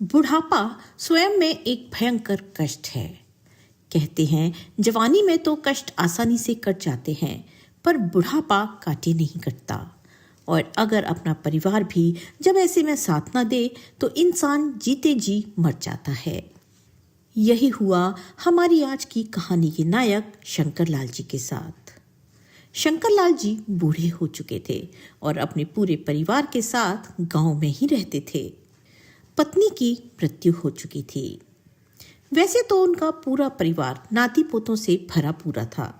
बुढ़ापा स्वयं में एक भयंकर कष्ट है। कहते हैं जवानी में तो कष्ट आसानी से कट जाते हैं, पर बुढ़ापा काटे नहीं कटता। और अगर अपना परिवार भी जब ऐसे में साथ ना दे तो इंसान जीते जी मर जाता है। यही हुआ हमारी आज की कहानी के नायक शंकर लाल जी के साथ। शंकर लाल जी बूढ़े हो चुके थे और अपने पूरे परिवार के साथ गांव में ही रहते थे। पत्नी की मृत्यु हो चुकी थी। वैसे तो उनका पूरा परिवार नाती पोतों से भरा पूरा था,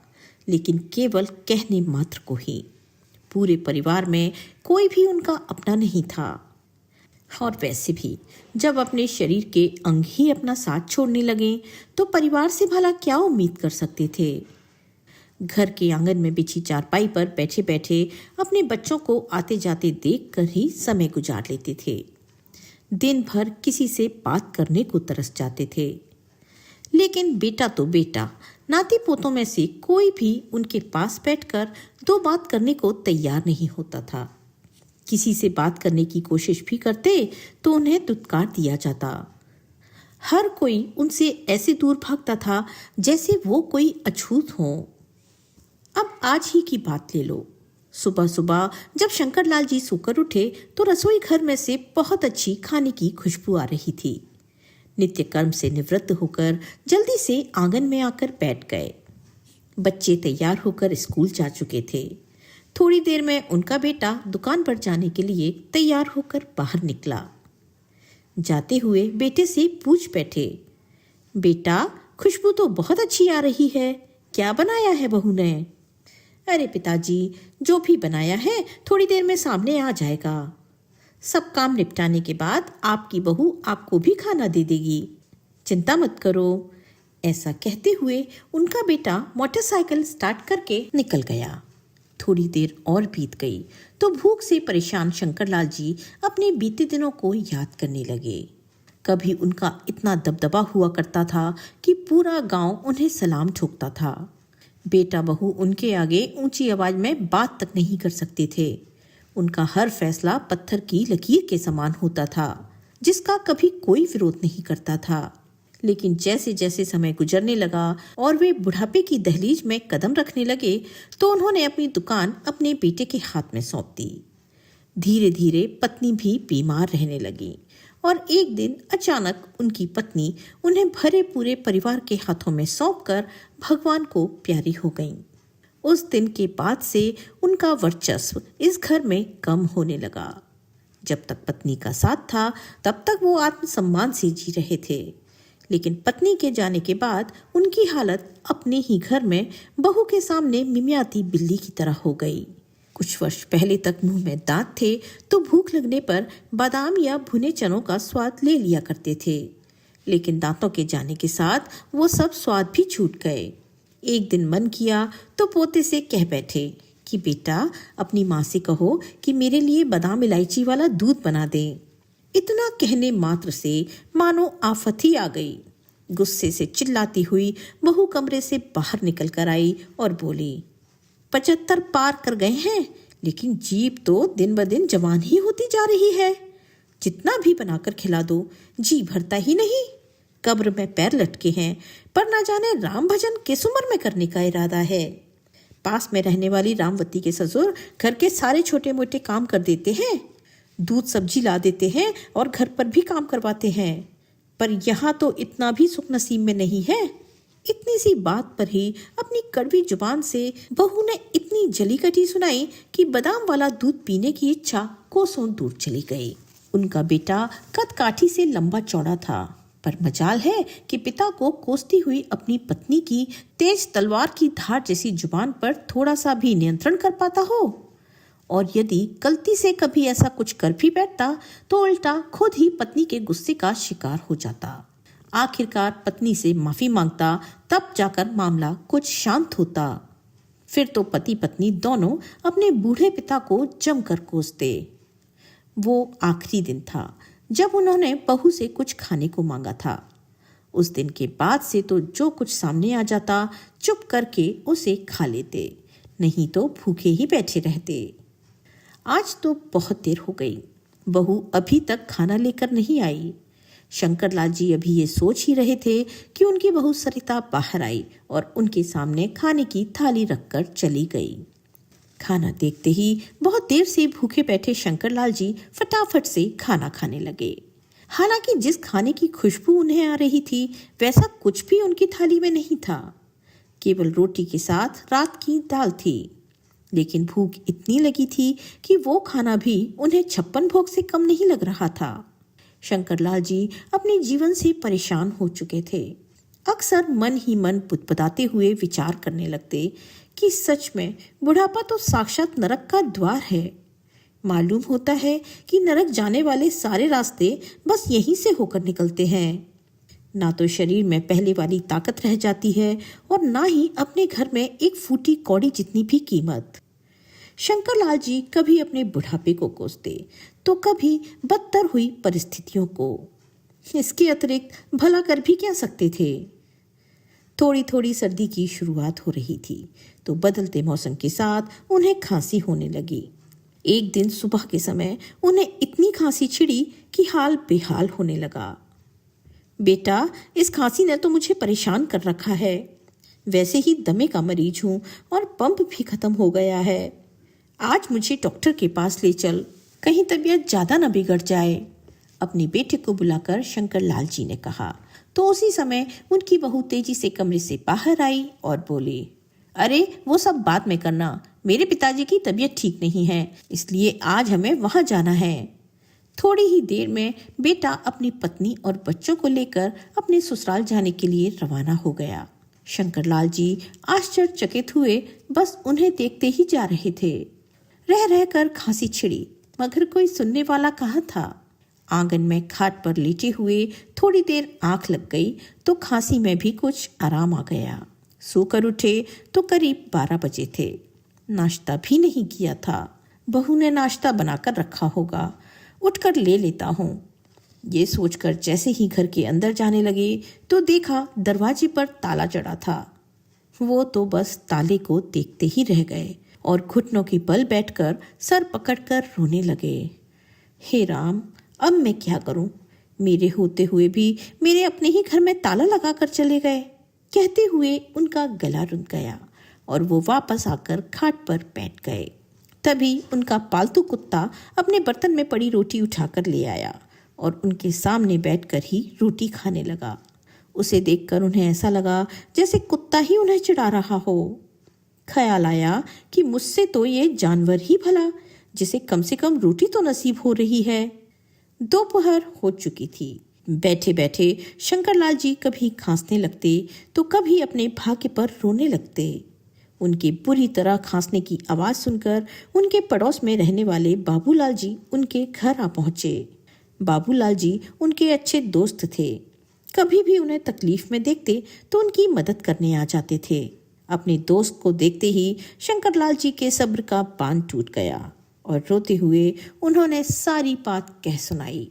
लेकिन केवल कहने मात्र को ही। पूरे परिवार में कोई भी उनका अपना नहीं था। और वैसे भी जब अपने शरीर के अंग ही अपना साथ छोड़ने लगे तो परिवार से भला क्या उम्मीद कर सकते थे। घर के आंगन में बिछी चारपाई पर बैठे बैठे अपने बच्चों को आते जाते देखकर ही समय गुजार लेते थे। दिन भर किसी से बात करने को तरस जाते थे, लेकिन बेटा तो बेटा, नाती पोतों में से कोई भी उनके पास बैठकर दो बात करने को तैयार नहीं होता था। किसी से बात करने की कोशिश भी करते तो उन्हें दुत्कार दिया जाता। हर कोई उनसे ऐसे दूर भागता था जैसे वो कोई अछूत हो। अब आज ही की बात ले लो। सुबह सुबह जब शंकर लाल जी सोकर उठे तो रसोई घर में से बहुत अच्छी खाने की खुशबू आ रही थी। नित्य कर्म से निवृत्त होकर जल्दी से आंगन में आकर बैठ गए। बच्चे तैयार होकर स्कूल जा चुके थे। थोड़ी देर में उनका बेटा दुकान पर जाने के लिए तैयार होकर बाहर निकला। जाते हुए बेटे से पूछ बैठे, बेटा खुशबू तो बहुत अच्छी आ रही है, क्या बनाया है बहू ने? अरे पिताजी, जो भी बनाया है थोड़ी देर में सामने आ जाएगा। सब काम निपटाने के बाद आपकी बहू आपको भी खाना दे देगी, चिंता मत करो। ऐसा कहते हुए उनका बेटा मोटरसाइकिल स्टार्ट करके निकल गया। थोड़ी देर और बीत गई तो भूख से परेशान शंकर लाल जी अपने बीते दिनों को याद करने लगे। कभी उनका इतना दबदबा हुआ करता था कि पूरा गांव उन्हें सलाम ठोकता था। बेटा बहू उनके आगे ऊंची आवाज में बात तक नहीं कर सकते थे। उनका हर फैसला पत्थर की लकीर के समान होता था, जिसका कभी कोई विरोध नहीं करता था। लेकिन जैसे जैसे समय गुजरने लगा और वे बुढ़ापे की दहलीज में कदम रखने लगे तो उन्होंने अपनी दुकान अपने बेटे के हाथ में सौंप दी। धीरे धीरे पत्नी भी बीमार रहने लगी और एक दिन अचानक उनकी पत्नी उन्हें भरे पूरे परिवार के हाथों में सौंपकर भगवान को प्यारी हो गईं। उस दिन के बाद से उनका वर्चस्व इस घर में कम होने लगा। जब तक पत्नी का साथ था तब तक वो आत्मसम्मान से जी रहे थे, लेकिन पत्नी के जाने के बाद उनकी हालत अपने ही घर में बहू के सामने मिमियाती बिल्ली की तरह हो गई। कुछ वर्ष पहले तक मुंह में दांत थे तो भूख लगने पर बादाम या भुने चनों का स्वाद ले लिया करते थे, लेकिन दांतों के जाने के साथ वो सब स्वाद भी छूट गए। एक दिन मन किया तो पोते से कह बैठे कि बेटा अपनी माँ से कहो कि मेरे लिए बादाम इलायची वाला दूध बना दे। इतना कहने मात्र से मानो आफत ही आ गई। गुस्से से चिल्लाती हुई बहू कमरे से बाहर निकल कर आई और बोली, 75 पार कर गए हैं, लेकिन जीभ तो दिन ब दिन जवान ही होती जा रही है। जितना भी बनाकर खिला दो जी भरता ही नहीं। कब्र में पैर लटके हैं, पर ना जाने राम भजन किस उम्र में करने का इरादा है। पास में रहने वाली रामवती के ससुर घर के सारे छोटे मोटे काम कर देते हैं, दूध सब्जी ला देते हैं और घर पर भी काम करवाते हैं, पर यहाँ तो इतना भी सुख नसीब में नहीं है। इतनी सी बात पर ही अपनी कड़वी जुबान से बहू ने इतनी जली कटी सुनाई कि बादाम वाला दूध पीने की इच्छा कोसों दूर चली गई। उनका बेटा कद काठी से लंबा चौड़ा था, पर मजाल है कि पिता को कोसती हुई अपनी पत्नी की तेज तलवार की धार जैसी जुबान पर थोड़ा सा भी नियंत्रण कर पाता हो। और यदि गलती से कभी ऐसा कुछ कर भी बैठता तो उल्टा खुद ही पत्नी के गुस्से का शिकार हो जाता। आखिरकार पत्नी से माफी मांगता, तब जाकर मामला कुछ शांत होता। फिर तो पति पत्नी दोनों अपने बूढ़े पिता को जमकर कोसते। वो आखिरी दिन था जब उन्होंने बहू से कुछ खाने को मांगा था। उस दिन के बाद से तो जो कुछ सामने आ जाता चुप करके उसे खा लेते, नहीं तो भूखे ही बैठे रहते। आज तो बहुत देर हो गई, बहू अभी तक खाना लेकर नहीं आई। शंकरलाल जी अभी ये सोच ही रहे थे कि उनकी बहू सरिता बाहर आई और उनके सामने खाने की थाली रखकर चली गई। खाना देखते ही बहुत देर से भूखे बैठे शंकरलाल जी फटाफट से खाना खाने लगे। हालांकि जिस खाने की खुशबू उन्हें आ रही थी वैसा कुछ भी उनकी थाली में नहीं था, केवल रोटी के साथ रात की दाल थी। लेकिन भूख इतनी लगी थी कि वो खाना भी उन्हें 56 भोग से कम नहीं लग रहा था। शंकरलाल जी अपने जीवन से परेशान हो चुके थे। अक्सर मन ही मन बुदबुदाते हुए विचार करने लगते कि सच में बुढ़ापा तो साक्षात नरक का द्वार है। मालूम होता है कि नरक जाने वाले सारे रास्ते बस यहीं से होकर निकलते हैं। ना तो शरीर में पहले वाली ताकत रह जाती है और ना ही अपने घर में एक फूटी कौड़ी जितनी भी कीमत। शंकरलाल जी कभी अपने बुढ़ापे को कोसते तो कभी बदतर हुई परिस्थितियों को। इसके अतिरिक्त भला कर भी क्या सकते थे। थोड़ी थोड़ी सर्दी की शुरुआत हो रही थी तो बदलते मौसम के साथ उन्हें खांसी होने लगी। एक दिन सुबह के समय उन्हें इतनी खांसी छिड़ी कि हाल बेहाल होने लगा। बेटा, इस खांसी ने तो मुझे परेशान कर रखा है। वैसे ही दमे का मरीज हूँ और पंप भी खत्म हो गया है। आज मुझे डॉक्टर के पास ले चल, कहीं तबीयत ज्यादा न बिगड़ जाए। अपने बेटे को बुलाकर शंकरलाल जी ने कहा तो उसी समय उनकी बहू तेजी से कमरे से बाहर आई और बोली, अरे वो सब बाद में करना, मेरे पिताजी की तबीयत ठीक नहीं है, इसलिए आज हमें वहां जाना है। थोड़ी ही देर में बेटा अपनी पत्नी और बच्चों को लेकर अपने ससुराल जाने के लिए रवाना हो गया। शंकरलाल जी आश्चर्यचकित हुए बस उन्हें देखते ही जा रहे थे। रह रहकर खांसी छिड़ी मगर कोई सुनने वाला कहाँ था। आंगन में खाट पर लेटे हुए थोड़ी देर आंख लग गई तो खांसी में भी कुछ आराम आ गया। सोकर उठे तो करीब 12 बजे थे। नाश्ता भी नहीं किया था। बहू ने नाश्ता बनाकर रखा होगा, उठकर ले लेता हूँ। ये सोचकर जैसे ही घर के अंदर जाने लगे तो देखा दरवाजे पर ताला जड़ा था। वो तो बस ताले को देखते ही रह गए और घुटनों के बल बैठकर सर पकड़कर रोने लगे। हे राम, अब मैं क्या करूं? मेरे होते हुए भी मेरे अपने ही घर में ताला लगाकर चले गए। कहते हुए उनका गला रुक गया और वो वापस आकर खाट पर बैठ गए। तभी उनका पालतू कुत्ता अपने बर्तन में पड़ी रोटी उठाकर ले आया और उनके सामने बैठकर ही रोटी खाने लगा। उसे देखकर उन्हें ऐसा लगा जैसे कुत्ता ही उन्हें चिढ़ा रहा हो। ख्याल आया कि मुझसे तो ये जानवर ही भला, जिसे कम से कम रोटी तो नसीब हो रही है। दोपहर हो चुकी थी। बैठे बैठे शंकरलाल जी कभी खांसने लगते तो कभी अपने भाग्य पर रोने लगते। उनके बुरी तरह खांसने की आवाज सुनकर उनके पड़ोस में रहने वाले बाबूलाल जी उनके घर आ पहुंचे। बाबूलाल जी उनके अच्छे दोस्त थे। कभी भी उन्हें तकलीफ में देखते तो उनकी मदद करने आ जाते थे। अपने दोस्त को देखते ही शंकरलाल जी के सब्र का बांध टूट गया और रोते हुए उन्होंने सारी बात कह सुनाई।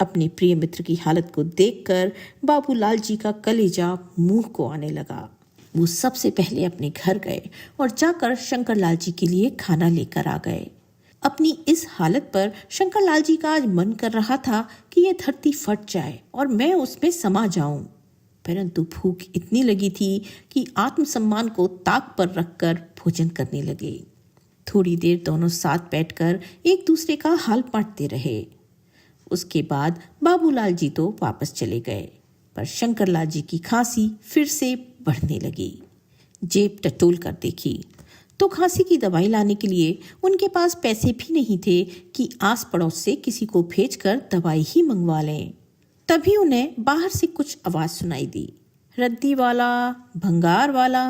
अपने प्रिय मित्र की हालत को देखकर बाबूलाल जी का कलेजा मुंह को आने लगा। वो सबसे पहले अपने घर गए और जाकर शंकरलाल जी के लिए खाना लेकर आ गए। अपनी इस हालत पर शंकरलाल जी का आज मन कर रहा था कि यह धरती फट जाए और मैं उसमें समा जाऊं, परंतु भूख इतनी लगी थी कि आत्मसम्मान को ताक पर रखकर भोजन करने लगे। थोड़ी देर दोनों साथ बैठकर एक दूसरे का हाल बांटते रहे। उसके बाद बाबूलाल जी तो वापस चले गए, पर शंकरलाल जी की खांसी फिर से बढ़ने लगी। जेब टटोल कर देखी तो खांसी की दवाई लाने के लिए उनके पास पैसे भी नहीं थे कि आस पड़ोस से किसी को भेजकर दवाई ही मंगवा लें। तभी उन्हें बाहर से कुछ आवाज सुनाई दी, रद्दी वाला, भंगार वाला।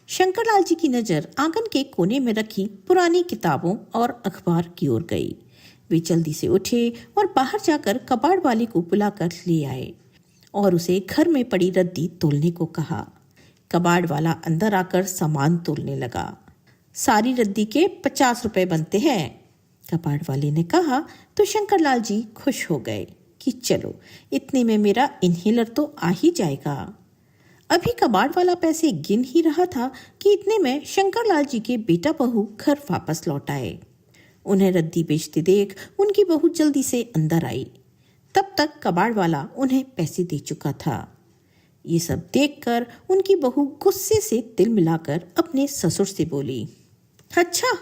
शंकरलाल जी की नजर आंगन के कोने में रखी पुरानी किताबों और अखबार की ओर गई। वे जल्दी से उठे और बाहर जाकर कबाड़ वाले को बुलाकर ले आए और उसे घर में पड़ी रद्दी तोलने को कहा। कबाड़ वाला अंदर आकर सामान तोलने लगा। सारी रद्दी के 50 रुपए बनते हैं, कबाड़ वाले ने कहा तो शंकरलाल जी खुश हो गए कि चलो इतने में मेरा इनहेलर तो आ ही जाएगा। अभी कबाड़ वाला पैसे गिन ही रहा था कि इतने में शंकरलाल जी के बेटा बहू घर वापस लौट आए। उन्हें रद्दी बेचते देख उनकी बहू जल्दी से अंदर आई। तब तक कबाड़ वाला उन्हें पैसे दे चुका था। ये सब देखकर उनकी बहू गुस्से से तिल मिलाकर अपने ससुर से बोली, अच्छा,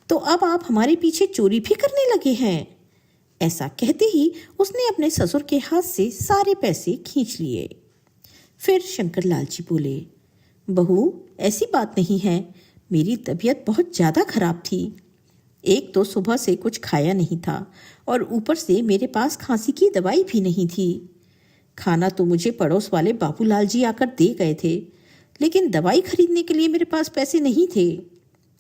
तो अब आप हमारे पीछे चोरी भी करने लगे हैं। ऐसा कहते ही उसने अपने ससुर के हाथ से सारे पैसे खींच लिए। फिर शंकरलाल जी बोले, बहू, ऐसी बात नहीं है, मेरी तबीयत बहुत ज़्यादा खराब थी। एक तो सुबह से कुछ खाया नहीं था और ऊपर से मेरे पास खांसी की दवाई भी नहीं थी। खाना तो मुझे पड़ोस वाले बाबूलाल जी आकर दे गए थे, लेकिन दवाई खरीदने के लिए मेरे पास पैसे नहीं थे।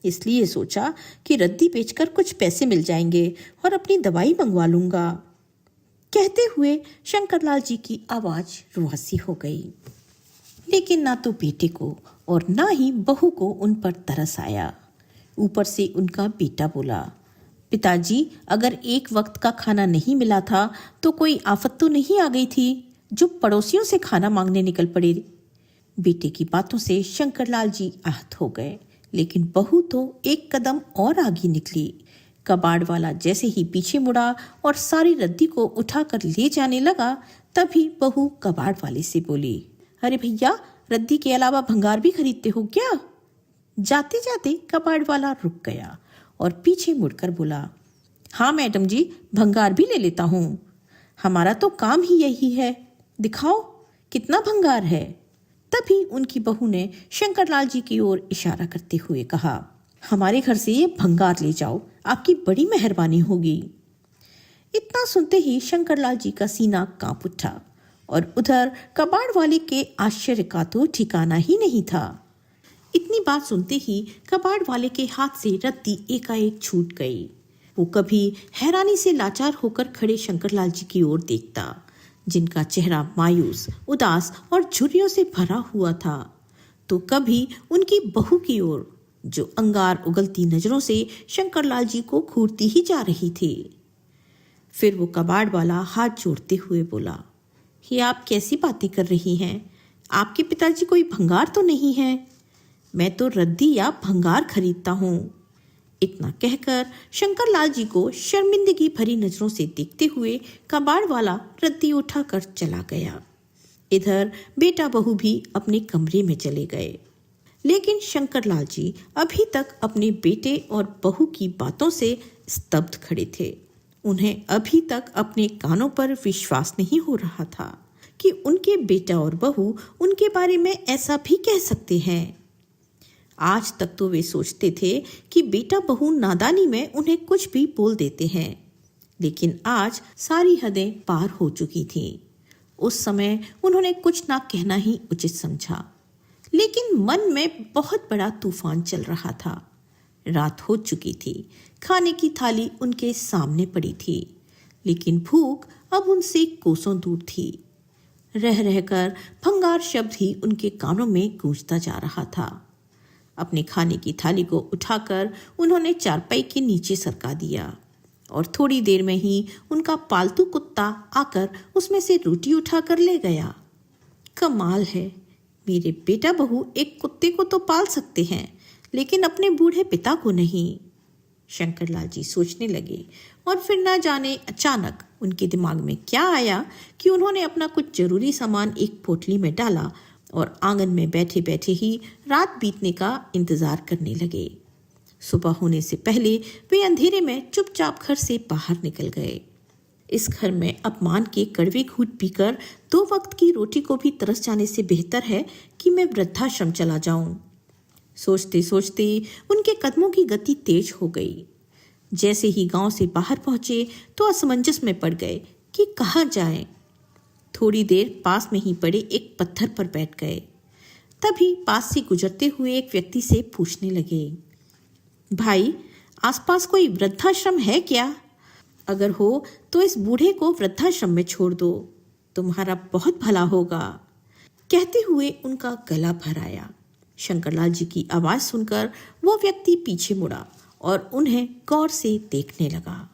इसलिए सोचा कि रद्दी बेचकर कुछ पैसे मिल जाएंगे और अपनी दवाई मंगवा लूंगा। कहते हुए शंकरलाल जी की आवाज़ रुआसी हो गई। लेकिन ना तो बेटे को और ना ही बहू को उन पर तरस आया। ऊपर से उनका बेटा बोला, पिताजी, अगर एक वक्त का खाना नहीं मिला था तो कोई आफत तो नहीं आ गई थी जो पड़ोसियों से खाना मांगने निकल पड़े। बेटे की बातों से शंकरलाल जी आहत हो गए, लेकिन बहू तो एक कदम और आगे निकली। कबाड़ वाला जैसे ही पीछे मुड़ा और सारी रद्दी को उठाकर ले जाने लगा, तभी बहू कबाड़ वाले से बोली, अरे भैया, रद्दी के अलावा भंगार भी खरीदते हो क्या? जाते जाते कबाड़ वाला रुक गया और पीछे मुड़कर बोला, हाँ मैडम जी, भंगार भी ले लेता हूँ। हमारा तो काम ही यही है, दिखाओ कितना भंगार है। तभी उनकी बहू ने शंकरलाल जी की ओर इशारा करते हुए कहा, हमारे घर से ये भंगार ले जाओ, आपकी बड़ी मेहरबानी होगी। इतना सुनते ही शंकरलाल जी का सीना कांप उठा और उधर कबाड़ वाले के आश्चर्य का तो ठिकाना ही नहीं था। इतनी बात सुनते ही कबाड़ वाले के हाथ से रद्दी एकाएक छूट गई। वो कभी हैरानी से लाचार होकर खड़े शंकरलाल जी की ओर देखता, जिनका चेहरा मायूस, उदास और झुर्रियों से भरा हुआ था, तो कभी उनकी बहू की ओर, जो अंगार उगलती नजरों से शंकरलाल जी को घूरती ही जा रही थी। फिर वो कबाड़ वाला हाथ जोड़ते हुए बोला, ये आप कैसी बातें कर रही हैं? आपके पिताजी कोई भंगार तो नहीं है। मैं तो रद्दी या भंगार खरीदता हूँ। इतना कहकर शंकरलाल जी को शर्मिंदगी भरी नजरों से देखते हुए कबाड़ वाला रद्दी उठाकर चला गया। इधर बेटा बहू भी अपने कमरे में चले गए, लेकिन शंकरलाल जी अभी तक अपने बेटे और बहू की बातों से स्तब्ध खड़े थे। उन्हें अभी तक अपने कानों पर विश्वास नहीं हो रहा था कि उनके बेटा और बहू उनके बारे में ऐसा भी कह सकते हैं। आज तक तो वे सोचते थे कि बेटा बहू नादानी में उन्हें कुछ भी बोल देते हैं, लेकिन आज सारी हदें पार हो चुकी थीं। उस समय उन्होंने कुछ ना कहना ही उचित समझा, लेकिन मन में बहुत बड़ा तूफान चल रहा था। रात हो चुकी थी, खाने की थाली उनके सामने पड़ी थी, लेकिन भूख अब उनसे कोसों दूर थी। रह रहकर भंगार शब्द ही उनके कानों में गूंजता जा रहा था। अपने खाने की थाली को उठाकर उन्होंने चारपाई के नीचे सरका दिया और थोड़ी देर में ही उनका पालतू कुत्ता आकर उसमें से रोटी उठाकर ले गया। कमाल है, मेरे बेटा बहू एक कुत्ते को तो पाल सकते हैं, लेकिन अपने बूढ़े पिता को नहीं। शंकरलाल जी सोचने लगे और फिर ना जाने अचानक उनके दिमाग में क्या आया कि उन्होंने अपना कुछ जरूरी सामान एक पोटली में डाला और आंगन में बैठे बैठे ही रात बीतने का इंतजार करने लगे। सुबह होने से पहले वे अंधेरे में चुपचाप घर से बाहर निकल गए। इस घर में अपमान के कड़वे घूंट पीकर 2 वक्त की रोटी को भी तरस जाने से बेहतर है कि मैं वृद्धाश्रम चला जाऊं। सोचते सोचते उनके कदमों की गति तेज हो गई। जैसे ही गांव से बाहर पहुंचे तो असमंजस में पड़ गए कि कहाँ जाएं। थोड़ी देर पास में ही पड़े एक पत्थर पर बैठ गए। तभी पास से गुजरते हुए एक व्यक्ति से पूछने लगे, भाई, आसपास कोई वृद्धाश्रम है क्या? अगर हो तो इस बूढ़े को वृद्धाश्रम में छोड़ दो, तुम्हारा बहुत भला होगा। कहते हुए उनका गला भर आया। शंकरलाल जी की आवाज सुनकर वो व्यक्ति पीछे मुड़ा और उन्हें गौर से देखने लगा।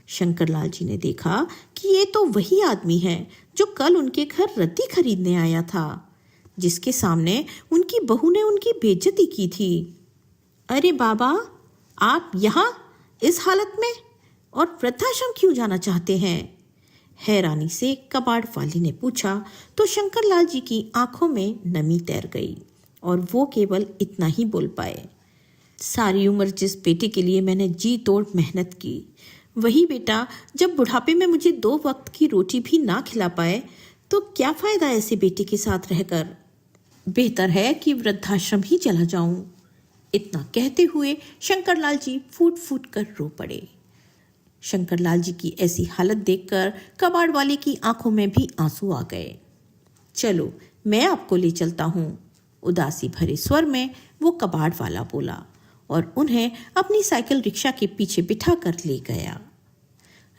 शंकरलाल जी ने देखा कि ये तो वही आदमी है जो कल उनके घर रद्दी खरीदने आया था, जिसके सामने उनकी बहू ने उनकी बेइज्जती की थी। अरे बाबा, आप यहाँ इस हालत में और वृद्धाश्रम क्यों जाना चाहते हैं? हैरानी से कबाड़ वाले ने पूछा तो शंकरलाल जी की आंखों में नमी तैर गई और वो केवल इतना ही बोल पाए, सारी उम्र जिस बेटे के लिए मैंने जी तोड़ मेहनत की, वही बेटा जब बुढ़ापे में मुझे 2 वक्त की रोटी भी ना खिला पाए तो क्या फायदा ऐसे बेटे के साथ रहकर। बेहतर है कि वृद्धाश्रम ही चला जाऊं। इतना कहते हुए शंकरलाल जी फूट फूट कर रो पड़े। शंकरलाल जी की ऐसी हालत देखकर कबाड़ वाले की आंखों में भी आंसू आ गए। चलो मैं आपको ले चलता हूँ, उदासी भरे स्वर में वो कबाड़ वाला बोला और उन्हें अपनी साइकिल रिक्शा के पीछे बिठा कर ले गया।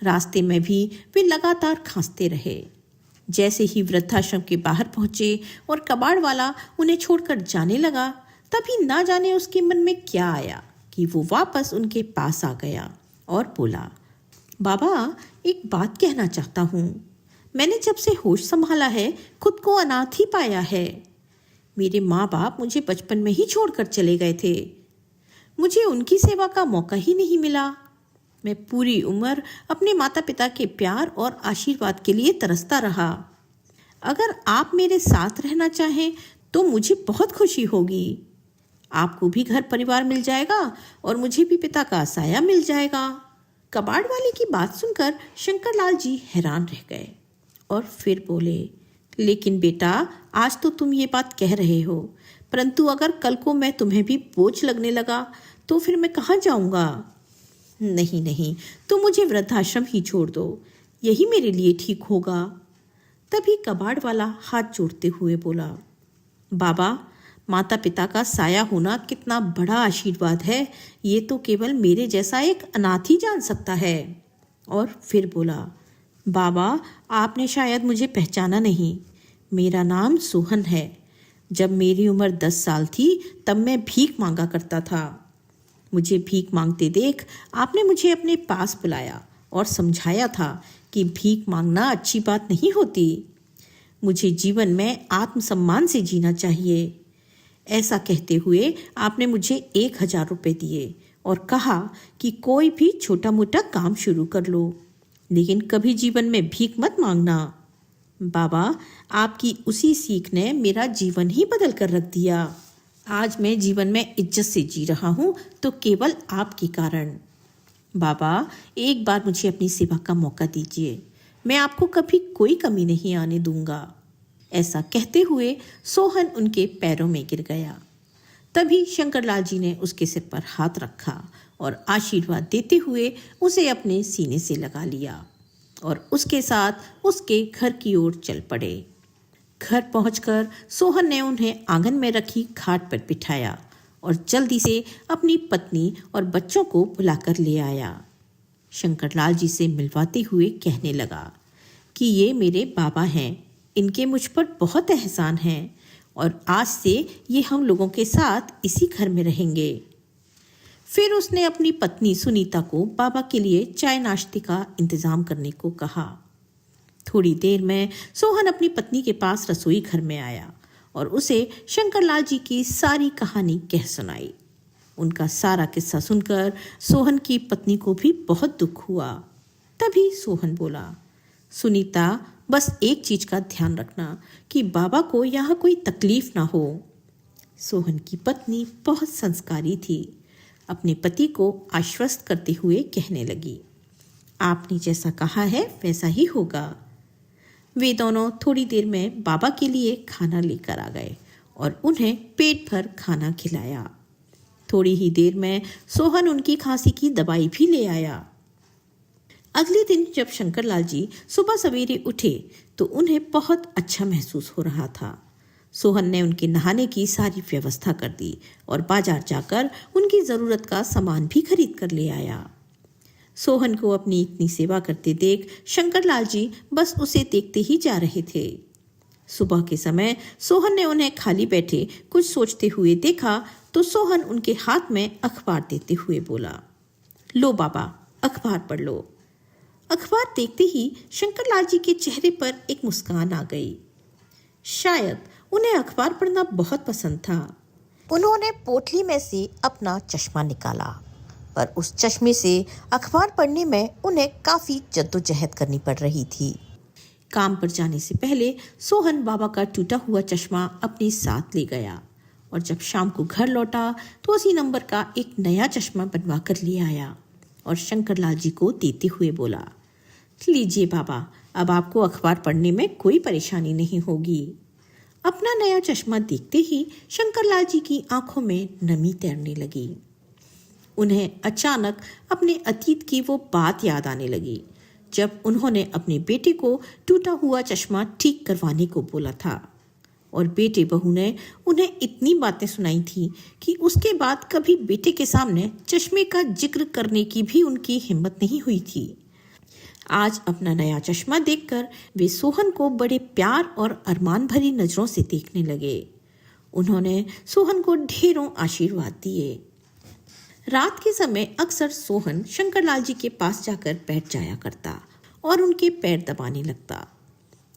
रास्ते में भी वे लगातार खांसते रहे। जैसे ही वृद्धाश्रम के बाहर पहुंचे और कबाड़ वाला उन्हें छोड़कर जाने लगा, तभी ना जाने उसके मन में क्या आया कि वो वापस उनके पास आ गया और बोला, बाबा एक बात कहना चाहता हूँ। मैंने जब से होश संभाला है खुद को अनाथ ही पाया है। मेरे माँ बाप मुझे बचपन में ही छोड़कर चले गए थे। मुझे उनकी सेवा का मौका ही नहीं मिला। मैं पूरी उम्र अपने माता पिता के प्यार और आशीर्वाद के लिए तरसता रहा। अगर आप मेरे साथ रहना चाहें तो मुझे बहुत खुशी होगी। आपको भी घर परिवार मिल जाएगा और मुझे भी पिता का साया मिल जाएगा। कबाड़ वाले की बात सुनकर शंकरलाल जी हैरान रह गए और फिर बोले, लेकिन बेटा आज तो तुम ये बात कह रहे हो, परंतु अगर कल को मैं तुम्हें भी बोझ लगने लगा तो फिर मैं कहाँ जाऊँगा। नहीं नहीं, तुम मुझे वृद्धाश्रम ही छोड़ दो, यही मेरे लिए ठीक होगा। तभी कबाड़ वाला हाथ जोड़ते हुए बोला, बाबा माता पिता का साया होना कितना बड़ा आशीर्वाद है, ये तो केवल मेरे जैसा एक अनाथ ही जान सकता है। और फिर बोला, बाबा आपने शायद मुझे पहचाना नहीं, मेरा नाम सोहन है। जब मेरी उम्र 10 साल थी तब मैं भीख मांगा करता था। मुझे भीख मांगते देख आपने मुझे अपने पास बुलाया और समझाया था कि भीख मांगना अच्छी बात नहीं होती। मुझे जीवन में आत्मसम्मान से जीना चाहिए। ऐसा कहते हुए आपने मुझे 1000 रुपये दिए और कहा कि कोई भी छोटा मोटा काम शुरू कर लो, लेकिन कभी जीवन में भीख मत मांगना। बाबा आपकी उसी सीख ने मेरा जीवन ही बदल कर रख दिया। आज मैं जीवन में इज्जत से जी रहा हूँ तो केवल आपके कारण। बाबा एक बार मुझे अपनी सेवा का मौका दीजिए, मैं आपको कभी कोई कमी नहीं आने दूंगा। ऐसा कहते हुए सोहन उनके पैरों में गिर गया। तभी शंकरलाल जी ने उसके सिर पर हाथ रखा और आशीर्वाद देते हुए उसे अपने सीने से लगा लिया और उसके साथ उसके घर की ओर चल पड़े। घर पहुंचकर सोहन ने उन्हें आंगन में रखी खाट पर बिठाया और जल्दी से अपनी पत्नी और बच्चों को बुलाकर ले आया। शंकरलाल जी से मिलवाते हुए कहने लगा कि ये मेरे बाबा हैं, इनके मुझ पर बहुत एहसान है और आज से ये हम लोगों के साथ इसी घर में रहेंगे। फिर उसने अपनी पत्नी सुनीता को बाबा के लिए चाय नाश्ते का इंतजाम करने को कहा। थोड़ी देर में सोहन अपनी पत्नी के पास रसोई घर में आया और उसे शंकरलाल जी की सारी कहानी कह सुनाई। उनका सारा किस्सा सुनकर सोहन की पत्नी को भी बहुत दुख हुआ। तभी सोहन बोला, सुनीता बस एक चीज का ध्यान रखना कि बाबा को यहाँ कोई तकलीफ ना हो। सोहन की पत्नी बहुत संस्कारी थी। अपने पति को आश्वस्त करते हुए कहने लगी, आपने जैसा कहा है वैसा ही होगा। वे दोनों थोड़ी देर में बाबा के लिए खाना लेकर आ गए और उन्हें पेट भर खाना खिलाया। थोड़ी ही देर में सोहन उनकी खांसी की दवाई भी ले आया। अगले दिन जब शंकरलाल जी सुबह सवेरे उठे तो उन्हें बहुत अच्छा महसूस हो रहा था। सोहन ने उनके नहाने की सारी व्यवस्था कर दी और बाजार जाकर उनकी ज़रूरत का सामान भी खरीद कर ले आया। सोहन को अपनी इतनी सेवा करते देख शंकरलाल जी बस उसे देखते ही जा रहे थे। सुबह के समय सोहन ने उन्हें खाली बैठे कुछ सोचते हुए देखा तो सोहन उनके हाथ में अखबार देते हुए बोला, लो बाबा अखबार पढ़ लो। अखबार देखते ही शंकरलाल जी के चेहरे पर एक मुस्कान आ गई। शायद उन्हें अखबार पढ़ना बहुत पसंद था। उन्होंने पोटली में से अपना चश्मा निकाला, पर उस चश्मे से अखबार पढ़ने में उन्हें काफ़ी जद्दोजहद करनी पड़ रही थी। काम पर जाने से पहले सोहन बाबा का टूटा हुआ चश्मा अपने साथ ले गया और जब शाम को घर लौटा तो उसी नंबर का एक नया चश्मा बनवा कर ले आया और शंकरलाल जी को देते हुए बोला, लीजिए बाबा, अब आपको अखबार पढ़ने में कोई परेशानी नहीं होगी। अपना नया चश्मा देखते ही शंकरलाल जी की आंखों में नमी तैरने लगी। उन्हें अचानक अपने अतीत की वो बात याद आने लगी जब उन्होंने अपने बेटे को टूटा हुआ चश्मा ठीक करवाने को बोला था और बेटे बहू ने उन्हें इतनी बातें सुनाई थी कि उसके बाद कभी बेटे के सामने चश्मे का जिक्र करने की भी उनकी हिम्मत नहीं हुई थी। आज अपना नया चश्मा देखकर वे सोहन को बड़े प्यार और अरमान भरी नजरों से देखने लगे। उन्होंने सोहन को ढेरों आशीर्वाद दिए। रात के समय अक्सर सोहन शंकरलाल जी के पास जाकर बैठ जाया करता और उनके पैर दबाने लगता।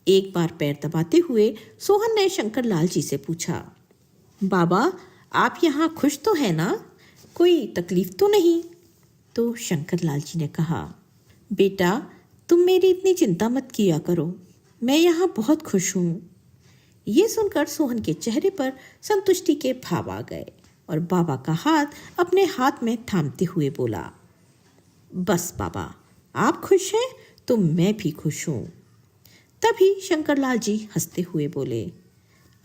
एक बार पैर दबाते हुए सोहन ने शंकरलाल जी से पूछा, बाबा, आप यहाँ खुश तो है ना? कोई तकलीफ तो नहीं? तो शंकरलाल जी ने कहा, बेटा, तुम मेरी इतनी चिंता मत किया करो, मैं यहाँ बहुत खुश हूँ। ये सुनकर सोहन के चेहरे पर संतुष्टि के भाव आ गए और बाबा का हाथ अपने हाथ में थामते हुए बोला, बस बाबा, आप खुश हैं तो मैं भी खुश हूँ। तभी शंकरलाल जी हंसते हुए बोले,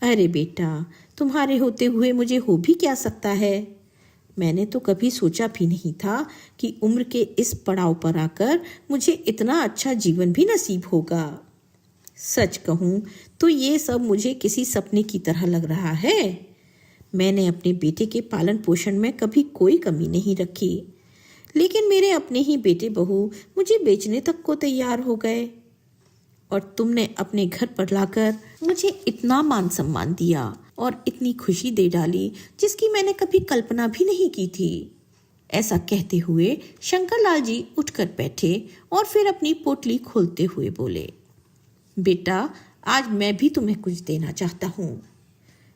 अरे बेटा, तुम्हारे होते हुए मुझे हो भी क्या सकता है? मैंने तो कभी सोचा भी नहीं था कि उम्र के इस पड़ाव पर आकर मुझे इतना अच्छा जीवन भी नसीब होगा। सच कहूँ तो ये सब मुझे किसी सपने की तरह लग रहा है। मैंने अपने बेटे के पालन पोषण में कभी कोई कमी नहीं रखी, लेकिन मेरे अपने ही बेटे बहू मुझे बेचने तक को तैयार हो गए और तुमने अपने घर पर लाकर मुझे इतना मान सम्मान दिया और इतनी खुशी दे डाली जिसकी मैंने कभी कल्पना भी नहीं की थी। ऐसा कहते हुए शंकरलाल जी उठकर बैठे और फिर अपनी पोटली खोलते हुए बोले, बेटा, आज मैं भी तुम्हें कुछ देना चाहता हूँ।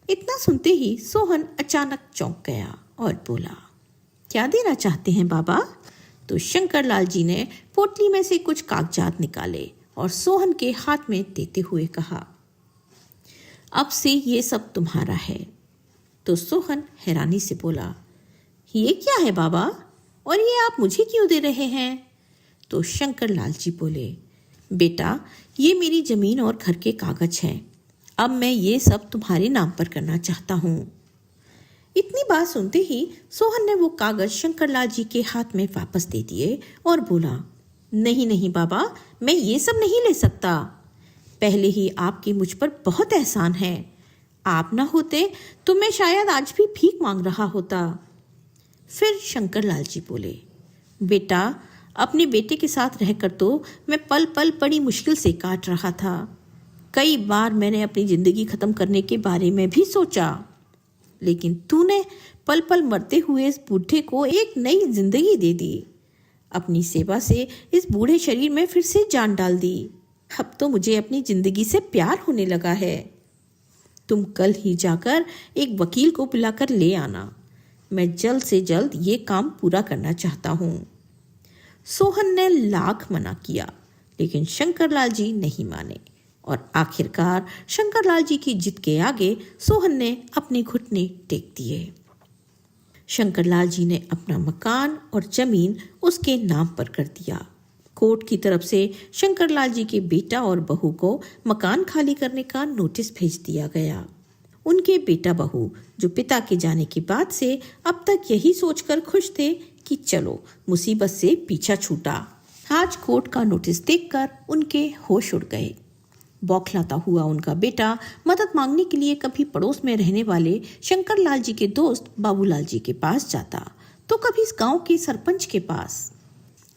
इतना सुनते ही सोहन अचानक चौंक गया और बोला, क्या देना चाहते हैं बाबा? तो शंकरलाल जी ने पोटली में से कुछ कागजात निकाले और सोहन के हाथ में देते हुए कहा, अब से ये सब तुम्हारा है। तो सोहन हैरानी से बोला, ये क्या है बाबा, और ये आप मुझे क्यों दे रहे हैं? तो शंकरलाल जी बोले, बेटा, ये मेरी जमीन और घर के कागज हैं। अब मैं ये सब तुम्हारे नाम पर करना चाहता हूँ। इतनी बात सुनते ही सोहन ने वो कागज शंकरलाल जी के हाथ में वापस दे दिए और बोला, नहीं नहीं बाबा, मैं ये सब नहीं ले सकता। पहले ही आपकी मुझ पर बहुत एहसान है। आप ना होते तो मैं शायद आज भी भीख मांग रहा होता। फिर शंकरलाल जी बोले, बेटा, अपने बेटे के साथ रहकर तो मैं पल पल बड़ी मुश्किल से काट रहा था। कई बार मैंने अपनी जिंदगी खत्म करने के बारे में भी सोचा, लेकिन तूने पल पल मरते हुए इस बूढ़े को एक नई जिंदगी दे दी। अपनी सेवा से इस बूढ़े शरीर में फिर से जान डाल दी। अब तो मुझे अपनी जिंदगी से प्यार होने लगा है। तुम कल ही जाकर एक वकील को बुलाकर ले आना। मैं जल्द से जल्द ये काम पूरा करना चाहता हूँ। सोहन ने लाख मना किया, लेकिन शंकरलाल जी नहीं माने और आखिरकार शंकरलाल जी की जिद के आगे सोहन ने अपने घुटने टेक दिए। शंकरलाल जी ने अपना मकान और जमीन उसके नाम पर कर दिया। कोर्ट की तरफ से शंकरलाल जी के बेटा और बहू को मकान खाली करने का नोटिस भेज दिया गया। उनके बेटा बहू, जो पिता के जाने के बाद से अब तक यही सोचकर खुश थे कि चलो मुसीबत से पीछा छूटा, आज कोर्ट का नोटिस देखकर उनके होश उड़ गए। बौखलाता हुआ उनका बेटा मदद मांगने के लिए कभी पड़ोस में रहने वाले शंकरलाल जी के दोस्त बाबूलाल जी के पास जाता तो कभी इस गांव के सरपंच के पास।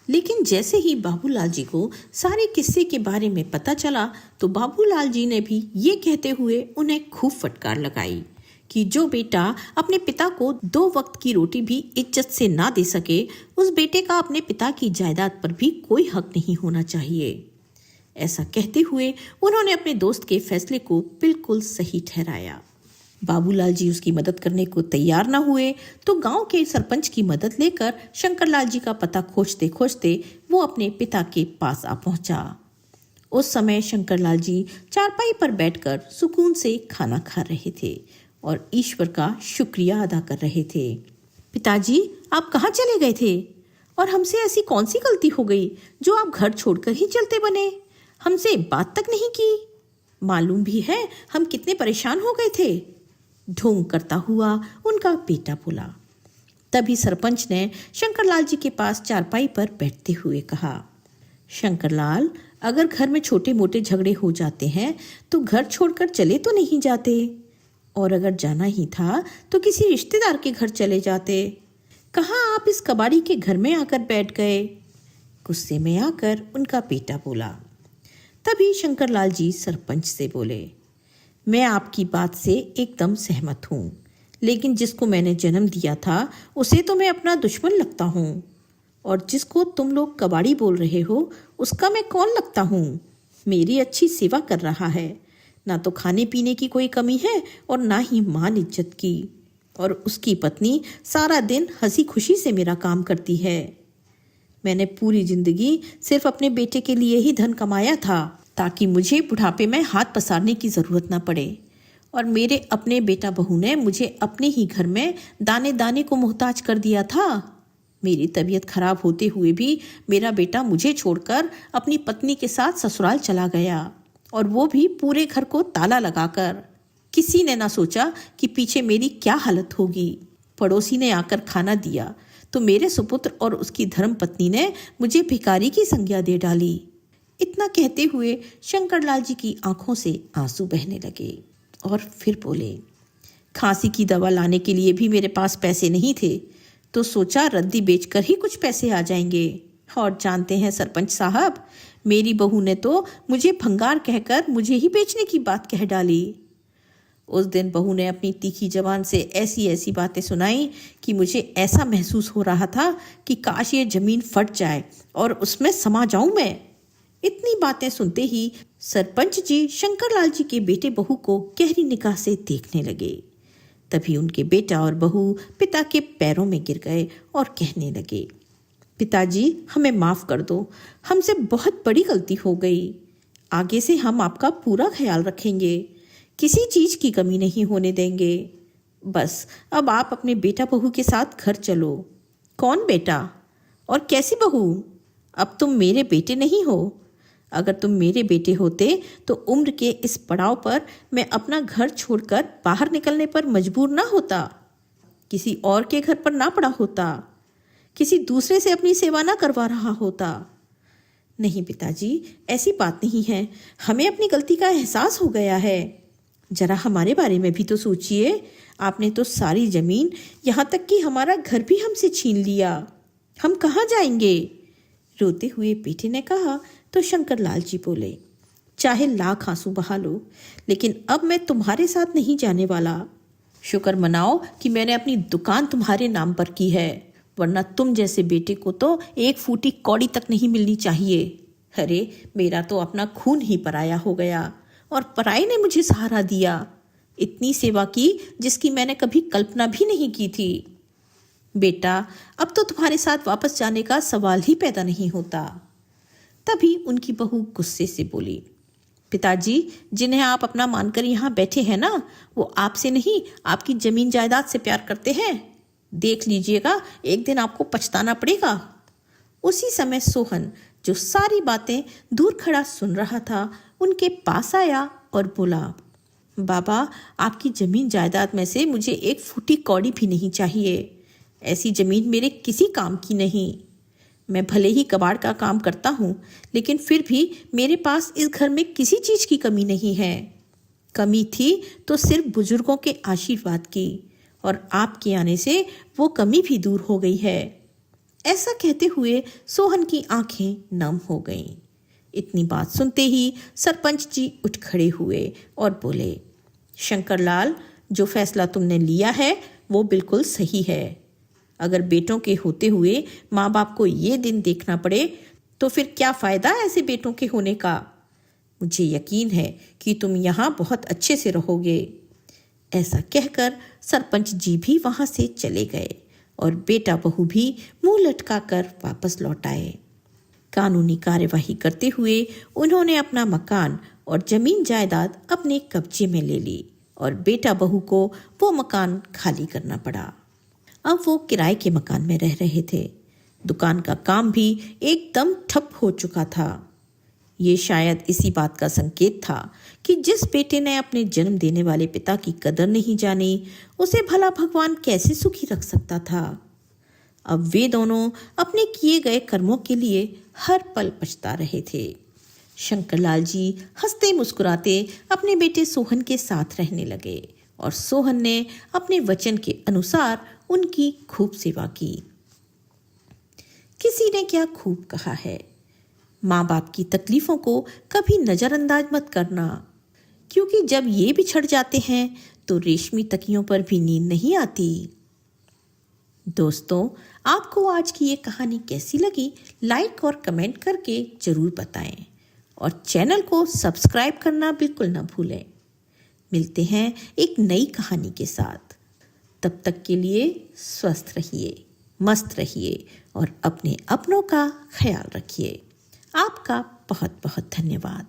लेकिन जैसे ही बाबूलाल जी को सारे किस्से के बारे में पता चला तो बाबूलाल जी ने भी ये कहते हुए उन्हें खूब फटकार लगाई कि जो बेटा अपने पिता को 2 वक्त की रोटी भी इज्जत से ना दे सके, उस बेटे का अपने पिता की जायदाद पर भी कोई हक नहीं होना चाहिए। ऐसा कहते हुए उन्होंने अपने दोस्त के फैसले को बिल्कुल सही ठहराया। बाबूलाल जी उसकी मदद करने को तैयार न हुए तो गांव के सरपंच की मदद लेकर शंकरलाल जी का पता खोजते खोजते वो अपने पिता के पास आ पहुंचा उस समय शंकरलाल जी चारपाई पर बैठकर सुकून से खाना खा रहे थे और ईश्वर का शुक्रिया अदा कर रहे थे। पिताजी, आप कहाँ चले गए थे? और हमसे ऐसी कौन सी गलती हो गई जो आप घर छोड़कर ही चलते बने? हमसे बात तक नहीं की। मालूम भी है हम कितने परेशान हो गए थे। ढोंग करता हुआ उनका बेटा बोला। तभी सरपंच ने शंकरलाल जी के पास चारपाई पर बैठते हुए कहा, शंकरलाल, अगर घर में छोटे मोटे झगड़े हो जाते हैं तो घर छोड़कर चले तो नहीं जाते, और अगर जाना ही था तो किसी रिश्तेदार के घर चले जाते। कहाँ आप इस कबाड़ी के घर में आकर बैठ गए? गुस्से में आकर उनका बेटा बोला। तभी शंकरलाल जी सरपंच से बोले, मैं आपकी बात से एकदम सहमत हूँ, लेकिन जिसको मैंने जन्म दिया था उसे तो मैं अपना दुश्मन लगता हूँ, और जिसको तुम लोग कबाड़ी बोल रहे हो उसका मैं कौन लगता हूँ? मेरी अच्छी सेवा कर रहा है, ना तो खाने पीने की कोई कमी है और ना ही मान इज्जत की, और उसकी पत्नी सारा दिन हंसी खुशी से मेरा काम करती है। मैंने पूरी जिंदगी सिर्फ अपने बेटे के लिए ही धन कमाया था ताकि मुझे बुढ़ापे में हाथ पसारने की ज़रूरत ना पड़े, और मेरे अपने बेटा बहू ने मुझे अपने ही घर में दाने दाने को मोहताज कर दिया था। मेरी तबीयत खराब होते हुए भी मेरा बेटा मुझे छोड़कर अपनी पत्नी के साथ ससुराल चला गया, और वो भी पूरे घर को ताला लगाकर। किसी ने ना सोचा कि पीछे मेरी क्या हालत होगी। पड़ोसी ने आकर खाना दिया तो मेरे सुपुत्र और उसकी धर्म पत्नी ने मुझे भिखारी की संज्ञा दे डाली। इतना कहते हुए शंकरलाल जी की आंखों से आंसू बहने लगे और फिर बोले, खांसी की दवा लाने के लिए भी मेरे पास पैसे नहीं थे, तो सोचा रद्दी बेचकर ही कुछ पैसे आ जाएंगे। और जानते हैं सरपंच साहब, मेरी बहू ने तो मुझे भंगार कहकर मुझे ही बेचने की बात कह डाली। उस दिन बहू ने अपनी तीखी जबान से ऐसी ऐसी बातें सुनाई कि मुझे ऐसा महसूस हो रहा था कि काश ये जमीन फट जाए और उसमें समा जाऊं मैं। इतनी बातें सुनते ही सरपंच जी शंकरलाल जी के बेटे बहू को गहरी निगाह से देखने लगे। तभी उनके बेटा और बहू पिता के पैरों में गिर गए और कहने लगे, पिताजी, हमें माफ़ कर दो, हमसे बहुत बड़ी गलती हो गई। आगे से हम आपका पूरा ख्याल रखेंगे, किसी चीज़ की कमी नहीं होने देंगे। बस अब आप अपने बेटा बहू के साथ घर चलो। कौन बेटा और कैसी बहू? अब तुम मेरे बेटे नहीं हो। अगर तुम मेरे बेटे होते तो उम्र के इस पड़ाव पर मैं अपना घर छोड़कर बाहर निकलने पर मजबूर ना होता, किसी और के घर पर ना पड़ा होता, किसी दूसरे से अपनी सेवा ना करवा रहा होता। नहीं पिताजी, ऐसी बात नहीं है। हमें अपनी गलती का एहसास हो गया है। जरा हमारे बारे में भी तो सोचिए। आपने तो सारी जमीन, यहाँ तक कि हमारा घर भी हमसे छीन लिया। हम कहाँ जाएंगे? रोते हुए बेटे ने कहा तो शंकरलाल जी बोले, चाहे लाख आंसू बहा लो, लेकिन अब मैं तुम्हारे साथ नहीं जाने वाला। शुक्र मनाओ कि मैंने अपनी दुकान तुम्हारे नाम पर की है, वरना तुम जैसे बेटे को तो एक फूटी कौड़ी तक नहीं मिलनी चाहिए। अरे, मेरा तो अपना खून ही पराया हो गया और पराये ने मुझे सहारा दिया। इतनी सेवा की जिसकी मैंने कभी कल्पना भी नहीं की थी। बेटा, अब तो तुम्हारे साथ वापस जाने का सवाल ही पैदा नहीं होता। तभी उनकी बहू गुस्से से बोली, पिताजी, जिन्हें आप अपना मानकर यहाँ बैठे हैं ना, वो आपसे नहीं आपकी जमीन जायदाद से प्यार करते हैं। देख लीजिएगा, एक दिन आपको पछताना पड़ेगा। उसी समय सोहन, जो सारी बातें दूर खड़ा सुन रहा था, उनके पास आया और बोला, बाबा, आपकी जमीन जायदाद में से मुझे एक फूटी कौड़ी भी नहीं चाहिए। ऐसी जमीन मेरे किसी काम की नहीं। मैं भले ही कबाड़ का काम करता हूँ, लेकिन फिर भी मेरे पास इस घर में किसी चीज़ की कमी नहीं है। कमी थी तो सिर्फ बुजुर्गों के आशीर्वाद की, और आपके आने से वो कमी भी दूर हो गई है। ऐसा कहते हुए सोहन की आंखें नम हो गईं। इतनी बात सुनते ही सरपंच जी उठ खड़े हुए और बोले, शंकरलाल, जो फैसला तुमने लिया है वो बिल्कुल सही है। अगर बेटों के होते हुए माँ बाप को ये दिन देखना पड़े तो फिर क्या फ़ायदा ऐसे बेटों के होने का। मुझे यकीन है कि तुम यहाँ बहुत अच्छे से रहोगे। ऐसा कहकर सरपंच जी भी वहाँ से चले गए और बेटा बहू भी मुंह लटका कर वापस लौट आए। कानूनी कार्यवाही करते हुए उन्होंने अपना मकान और जमीन जायदाद अपने कब्जे में ले ली और बेटा बहू को वो मकान खाली करना पड़ा। अब वो किराए के मकान में रह रहे थे। दुकान का काम भी एकदम ठप हो चुका था। ये शायद इसी बात का संकेत था कि जिस बेटे ने अपने जन्म देने वाले पिता की कदर नहीं जानी, उसे भला भगवान कैसे सुखी रख सकता था। अब वे दोनों अपने किए गए कर्मों के लिए हर पल पछता रहे थे। शंकरलाल जी हंसते मुस्कुराते अपने बेटे सोहन के साथ रहने लगे और सोहन ने अपने वचन के अनुसार उनकी खूब सेवा की। किसी ने क्या खूब कहा है, माँ बाप की तकलीफों को कभी नजरअंदाज मत करना, क्योंकि जब ये बिछड़ जाते हैं तो रेशमी तकियों पर भी नींद नहीं आती। दोस्तों, आपको आज की ये कहानी कैसी लगी, लाइक और कमेंट करके जरूर बताएं और चैनल को सब्सक्राइब करना बिल्कुल ना भूलें। मिलते हैं एक नई कहानी के साथ। तब तक के लिए स्वस्थ रहिए, मस्त रहिए और अपने अपनों का ख्याल रखिए। आपका बहुत बहुत धन्यवाद।